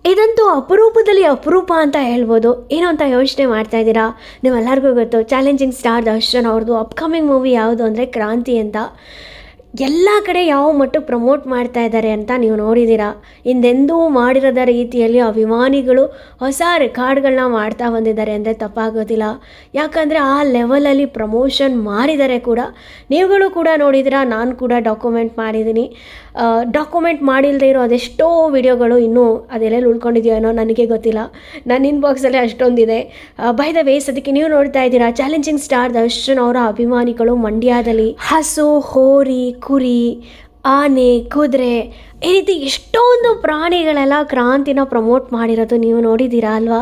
ಇದಂತೂ ಅಪರೂಪದಲ್ಲಿ ಅಪರೂಪ ಅಂತ ಹೇಳ್ಬೋದು. ಏನು ಅಂತ ಯೋಚನೆ ಮಾಡ್ತಾ ಇದ್ದೀರಾ? ನೀವೆಲ್ಲರಿಗೂ ಗೊತ್ತು, ಚಾಲೆಂಜಿಂಗ್ ಸ್ಟಾರ್ ದರ್ಶನ್ ಅವ್ರದ್ದು ಅಪ್ಕಮಿಂಗ್ ಮೂವಿ ಯಾವುದು ಅಂದರೆ ಕ್ರಾಂತಿ ಅಂತ. ಎಲ್ಲ ಕಡೆ ಯಾವ ಮಟ್ಟಕ್ಕೆ ಪ್ರಮೋಟ್ ಮಾಡ್ತಾ ಇದ್ದಾರೆ ಅಂತ ನೀವು ನೋಡಿದ್ದೀರಾ. ಹಿಂದೆಂದೂ ಮಾಡಿರದ ರೀತಿಯಲ್ಲಿ ಅಭಿಮಾನಿಗಳು ಹೊಸ ರೆಕಾರ್ಡ್ಗಳನ್ನ ಮಾಡ್ತಾ ಬಂದಿದ್ದಾರೆ ಅಂದರೆ ತಪ್ಪಾಗೋದಿಲ್ಲ. ಯಾಕಂದರೆ ಆ ಲೆವೆಲಲ್ಲಿ ಪ್ರಮೋಷನ್ ಮಾಡಿದ್ದಾರೆ ಕೂಡ. ನೀವುಗಳು ಕೂಡ ನೋಡಿದ್ದೀರಾ, ನಾನು ಕೂಡ ಡಾಕ್ಯುಮೆಂಟ್ ಮಾಡಿದ್ದೀನಿ. ಡಾಕ್ಯುಮೆಂಟ್ ಮಾಡಿಲ್ಲದೆ ಇರೋ ಅದೆಷ್ಟೋ ವಿಡಿಯೋಗಳು ಇನ್ನೂ ಅದೆಲ್ಲೆಲ್ಲಿ ಉಳ್ಕೊಂಡಿದೆಯೋ ಏನೋ ನನಗೆ ಗೊತ್ತಿಲ್ಲ. ನನ್ನ ಇನ್ಬಾಕ್ಸಲ್ಲೇ ಅಷ್ಟೊಂದಿದೆ. ಬೈ ದ ವೇಸ್, ಅದಕ್ಕೆ ನೀವು ನೋಡ್ತಾ ಇದ್ದೀರಾ ಚಾಲೆಂಜಿಂಗ್ ಸ್ಟಾರ್ ದರ್ಶನ್ ಅವರ ಅಭಿಮಾನಿಗಳು ಮಂಡ್ಯದಲ್ಲಿ ಹಸು, ಹೋರಿ, ಕುರಿ, ಆನೆ, ಕುದುರೆ, ಈ ರೀತಿ ಎಷ್ಟೊಂದು ಪ್ರಾಣಿಗಳೆಲ್ಲ ಕ್ರಾಂತಿನ ಪ್ರಮೋಟ್ ಮಾಡಿರೋದು ನೀವು ನೋಡಿದ್ದೀರಾ ಅಲ್ವಾ.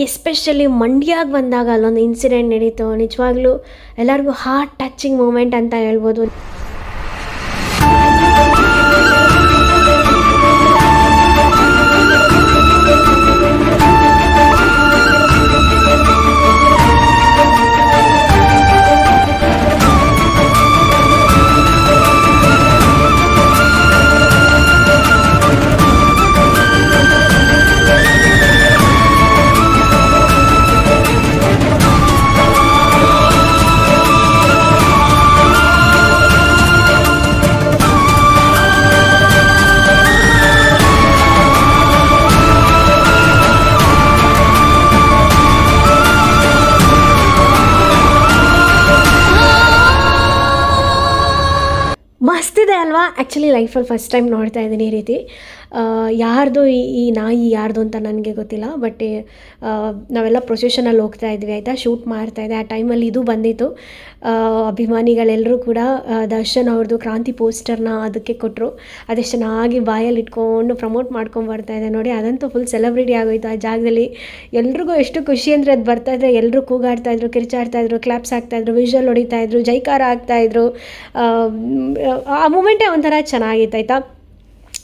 ಎಸ್ಪೆಷಲಿ ಮಂಡ್ಯಗೆ ಬಂದಾಗ ಅಲ್ಲೊಂದು ಇನ್ಸಿಡೆಂಟ್ ನಡೀತು. ನಿಜವಾಗ್ಲೂ ಎಲ್ಲರಿಗೂ ಹಾರ್ಟ್ ಟಚಿಂಗ್ ಮೂಮೆಂಟ್ ಅಂತ ಹೇಳ್ಬೋದು. ಮಸ್ತಿದೆ ಅಲ್ವಾ? ಆ್ಯಕ್ಚುಲಿ ಲೈಫಲ್ಲಿ ಫಸ್ಟ್ ಟೈಮ್ ನೋಡ್ತಾ ಇದ್ದೀನಿ ಈ ರೀತಿ. ಯಾರ್ದು ಈ ನಾಯಿ ಯಾರ್ದು ಅಂತ ನನಗೆ ಗೊತ್ತಿಲ್ಲ. ಬಟ್ ನಾವೆಲ್ಲ ಪ್ರೊಸೆಷನಲ್ಲಿ ಹೋಗ್ತಾ ಇದ್ವಿ ಆಯಿತಾ, ಶೂಟ್ ಮಾಡ್ತಾಯಿದ್ದೆ ಆ ಟೈಮಲ್ಲಿ ಇದು ಬಂದಿತ್ತು. ಅಭಿಮಾನಿಗಳೆಲ್ಲರೂ ಕೂಡ ದರ್ಶನ್ ಅವ್ರದ್ದು ಕ್ರಾಂತಿ ಪೋಸ್ಟರ್ನ ಅದಕ್ಕೆ ಕೊಟ್ಟರು. ಅದೆಷ್ಟು ಚೆನ್ನಾಗಿ ಬಾಯಲ್ಲಿ ಇಟ್ಕೊಂಡು ಪ್ರಮೋಟ್ ಮಾಡ್ಕೊಂಬರ್ತಾಯಿದೆ ನೋಡಿ. ಅದಂತೂ ಫುಲ್ ಸೆಲೆಬ್ರಿಟಿ ಆಗೋಯ್ತು ಆ ಜಾಗದಲ್ಲಿ. ಎಲ್ರಿಗೂ ಎಷ್ಟು ಖುಷಿ ಅಂದರೆ ಅದು ಬರ್ತಾಯಿದ್ರೆ ಎಲ್ಲರೂ ಕೂಗಾಡ್ತಾಯಿದ್ರು, ಕಿರ್ಚಾಡ್ತಾಯಿದ್ರು, ಕ್ಲಾಪ್ಸ್ ಹಾಕ್ತಾಯಿದ್ರು, ವಿಷಲ್ ಹೊಡಿತಾಯಿದ್ರು, ಜೈಕಾರ ಆಗ್ತಾಯಿದ್ರು. ಆ ಮೂಮೆಂಟೇ ಒಂಥರ ಚೆನ್ನಾಗಿತ್ತು ಆಯಿತಾ.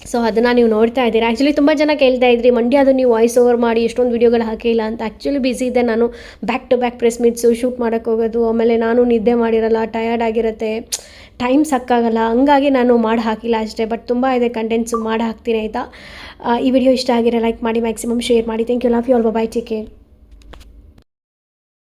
ಸೊ ಅದನ್ನು ನೀವು ನೋಡ್ತಾ ಇದ್ದೀರಾ. ಆ್ಯಕ್ಚುಲಿ ತುಂಬ ಜನ ಕೇಳ್ತಾ ಇದ್ರಿ, ಮಂಡ್ಯದು ನೀವು ವಾಯ್ಸ್ ಓವರ್ ಮಾಡಿ ಎಷ್ಟೊಂದು ವೀಡಿಯೋಗಳು ಹಾಕಿಲ್ಲ ಅಂತ. ಆ್ಯಕ್ಚುಲಿ ಬ್ಯುಸಿ ಇದೆ ನಾನು. Back to back press meets shoot ಮಾಡೋಕ್ಕೆ ಹೋಗೋದು, ಆಮೇಲೆ ನಾನು ನಿದ್ದೆ ಮಾಡಿರಲ್ಲ, ಟಯರ್ಡ್ ಆಗಿರುತ್ತೆ, ಟೈಮ್ ಸಾಕಾಗಲ್ಲ, ಹಂಗಾಗಿ ನಾನು ಮಾಡಿ ಹಾಕಿಲ್ಲ ಅಷ್ಟೇ. ಬಟ್ ತುಂಬ ಇದೆ ಕಂಟೆಂಟ್ಸು, ಮಾಡಿ ಹಾಕ್ತೀನಿ ಆಯಿತಾ. ಈ ವಿಡಿಯೋ ಇಷ್ಟ ಆಗಿರೋ ಲೈಕ್ ಮಾಡಿ, ಮ್ಯಾಕ್ಸಿಮಮ್ ಶೇರ್ ಮಾಡಿ. Thank you, love you all, bye, take care.